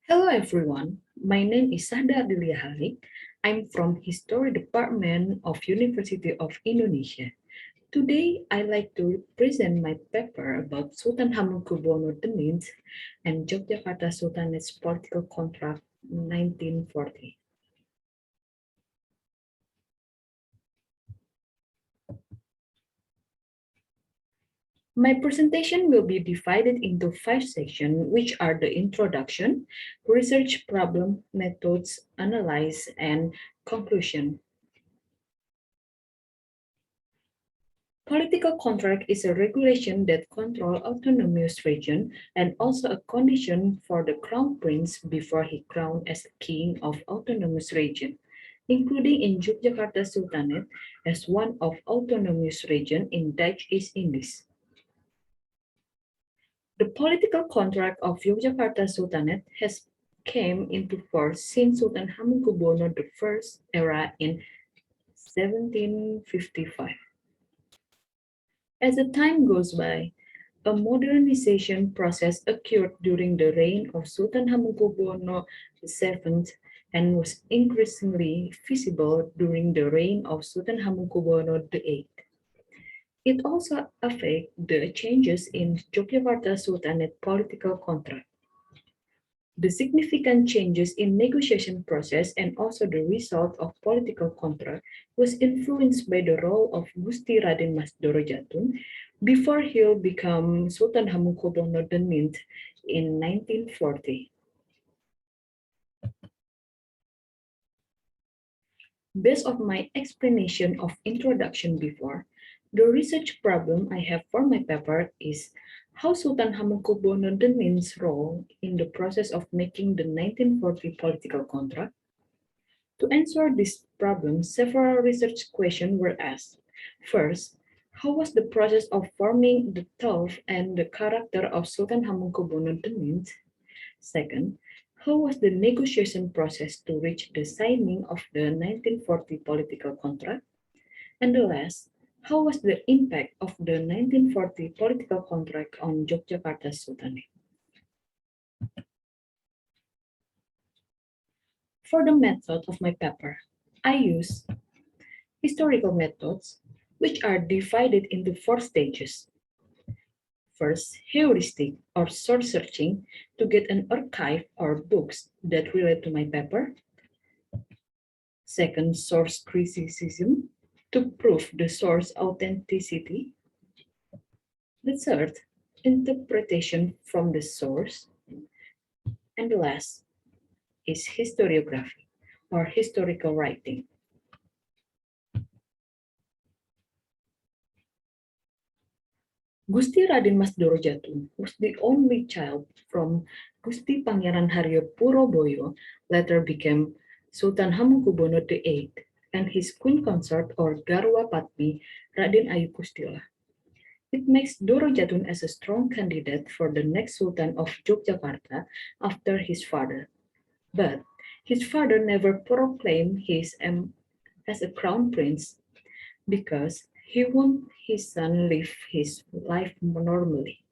Hello everyone, my name is Sahda Ardelia. I'm from History Department of University of Indonesia. Today, I'd like to present my paper about Sultan Hamengku Buwono IX and Yogyakarta Sultanate's Political Contract 1940. My presentation will be divided into 5 sections, which are the introduction, research problem, methods, analysis, and conclusion. Political contract is a regulation that controls autonomous region and also a condition for the crown prince before he crowned as king of autonomous region, including in Yogyakarta Sultanate as one of autonomous region in Dutch East Indies. The political contract of Yogyakarta Sultanate has came into force since Sultan Hamengku Buwono I era in 1755. As the time goes by, a modernization process occurred during the reign of Sultan Hamengku Buwono VII and was increasingly visible during the reign of Sultan Hamengku Buwono VIII. It also affected the changes in Yogyakarta Sultanate political contract. The significant changes in negotiation process and also the result of political contract was influenced by the role of Gusti Raden Mas Dorodjatun before he became Sultan Hamengku Buwono IX in 1940. Based on my explanation of introduction before, the research problem I have for my paper is how Sultan Hamengku Buwono IX's role in the process of making the 1940 political contract. To answer this problem, several research questions were asked. First, how was the process of forming the thought and the character of Sultan Hamengku Buwono IX? Second, how was the negotiation process to reach the signing of the 1940 political contract? And the last, how was the impact of the 1940 political contract on Yogyakarta Sultanate? For the method of my paper, I use historical methods, which are divided into 4 stages. First, heuristic or source searching to get an archive or books that relate to my paper. Second, source criticism to prove the source authenticity. The third, interpretation from the source. And the last is historiography or historical writing. Gusti Raden Mas Dorodjatun was the only child from Gusti Pangeran Haryo Puroboyo, later became Sultan Hamengku Buwono VIII, and his queen consort or Garwa Patmi Raden Ayu Kustila. It makes Dorodjatun as a strong candidate for the next Sultan of Yogyakarta after his father. But his father never proclaimed him as a crown prince because he wanted his son live his life normally.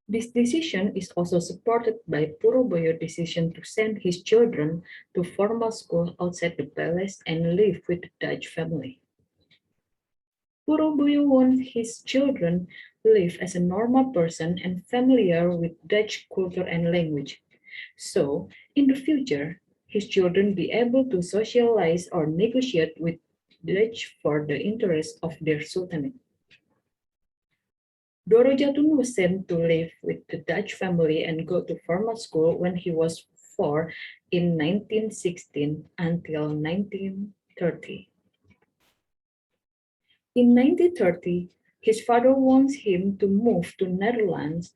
This decision is also supported by Puroboyo's decision to send his children to formal school outside the palace and live with the Dutch family. Puroboyo wants his children live as a normal person and familiar with Dutch culture and language. So, in the future, his children be able to socialize or negotiate with Dutch for the interest of their sultanate. Dorodjatun was sent to live with the Dutch family and go to formal school when he was 4 in 1916 until 1930. In 1930, his father wants him to move to Netherlands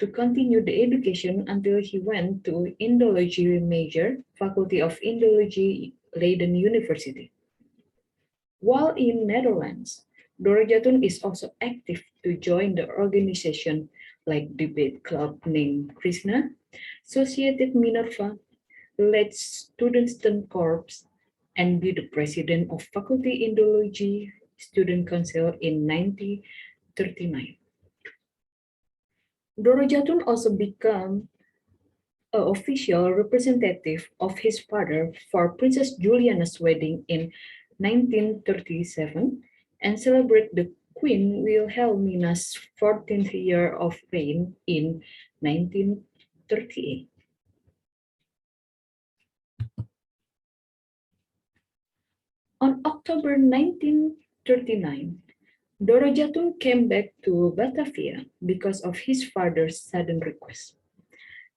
to continue the education until he went to Indology major, Faculty of Indology, Leiden University. While in Netherlands, Dorodjatun is also active to join the organization like debate club named Krishna, Societet Minerva, led Student Corps, and be the president of Faculty Indology Student Council in 1939. Dorodjatun also became an official representative of his father for Princess Juliana's wedding in 1937 and celebrate the Queen Wilhelmina's 14th year of reign in 1938. On October 1939, Dorodjatun came back to Batavia because of his father's sudden request.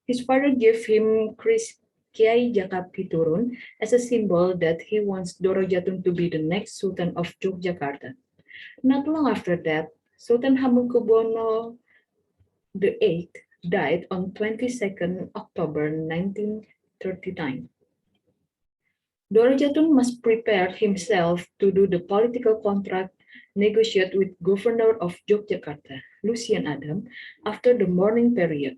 His father gave him Kris Kiai Jaka Piturun as a symbol that he wants Dorodjatun to be the next Sultan of Yogyakarta. Not long after that, Sultan Hamengku Buwono VIII died on 22nd October 1939. Dorodjatun must prepare himself to do the political contract negotiate with Governor of Yogyakarta, Lucian Adam, after the mourning period.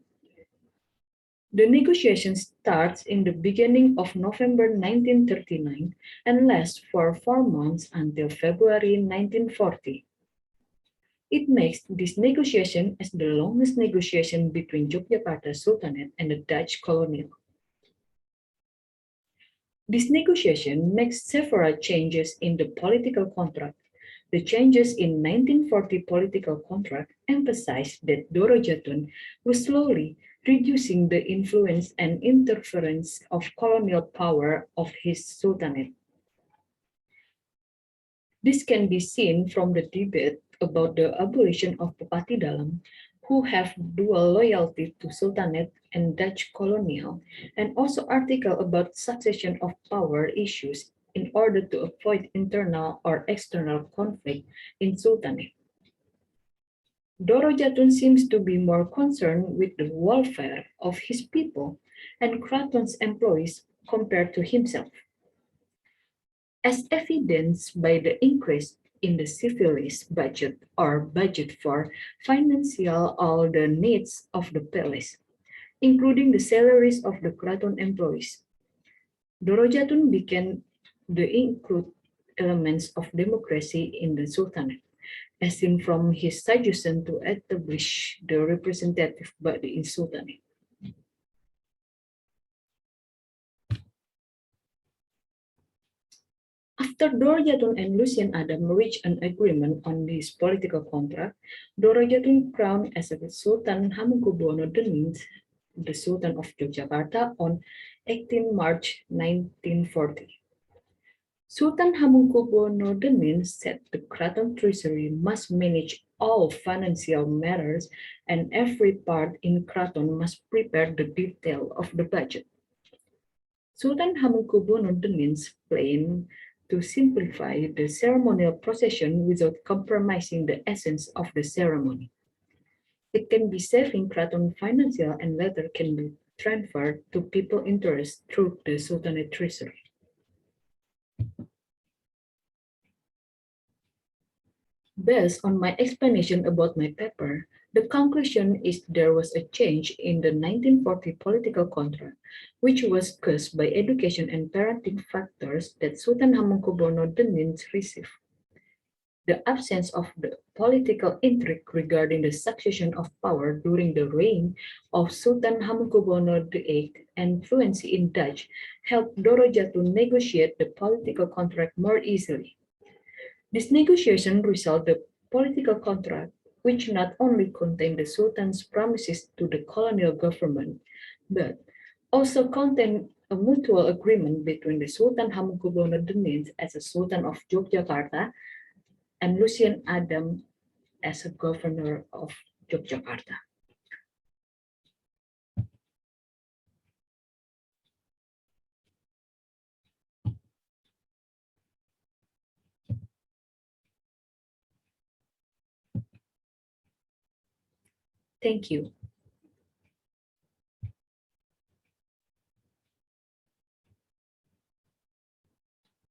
The negotiation starts in the beginning of November 1939 and lasts for 4 months until February 1940. It makes this negotiation as the longest negotiation between Yogyakarta Sultanate and the Dutch colonial. This negotiation makes several changes in the political contract. The changes in 1940 political contract emphasized that Dorodjatun was slowly reducing the influence and interference of colonial power of his sultanate. This can be seen from the debate about the abolition of Bupati Dalam, who have dual loyalty to Sultanate and Dutch colonial, and also article about succession of power issues in order to avoid internal or external conflict in Sultanate. Dorodjatun seems to be more concerned with the welfare of his people and Kraton's employees compared to himself. As evidenced by the increase in the civilis budget or budget for financial all the needs of the palace, including the salaries of the Kraton employees. Dorodjatun began to include elements of democracy in the Sultanate, as seen from his suggestion to establish the representative body in Sultanate. After Dorodjatun and Lucian Adam reached an agreement on this political contract, Dorodjatun crowned as a Sultan Hamengku Buwono IX, the Sultan of Yogyakarta, on 18 March 1940. Sultan Hamengku Buwono IX said the Kraton Treasury must manage all financial matters and every part in Kraton must prepare the detail of the budget. Sultan Hamengku Buwono IX planned to simplify the ceremonial procession without compromising the essence of the ceremony. It can be saving Kraton financial and later can be transferred to people interest through the Sultanate Treasury. Based on my explanation about my paper, the conclusion is there was a change in the 1940 political contract, which was caused by education and parenting factors that Sultan Hamengku Buwono IX received. The absence of the political intrigue regarding the succession of power during the reign of Sultan Hamengku Buwono VIII and fluency in Dutch helped Dorodjatun negotiate the political contract more easily. This negotiation resulted in a political contract which not only contained the Sultan's promises to the colonial government, but also contained a mutual agreement between the Sultan Hamengku Buwono IX as a Sultan of Yogyakarta and Lucian Adam as a governor of Yogyakarta. Thank you.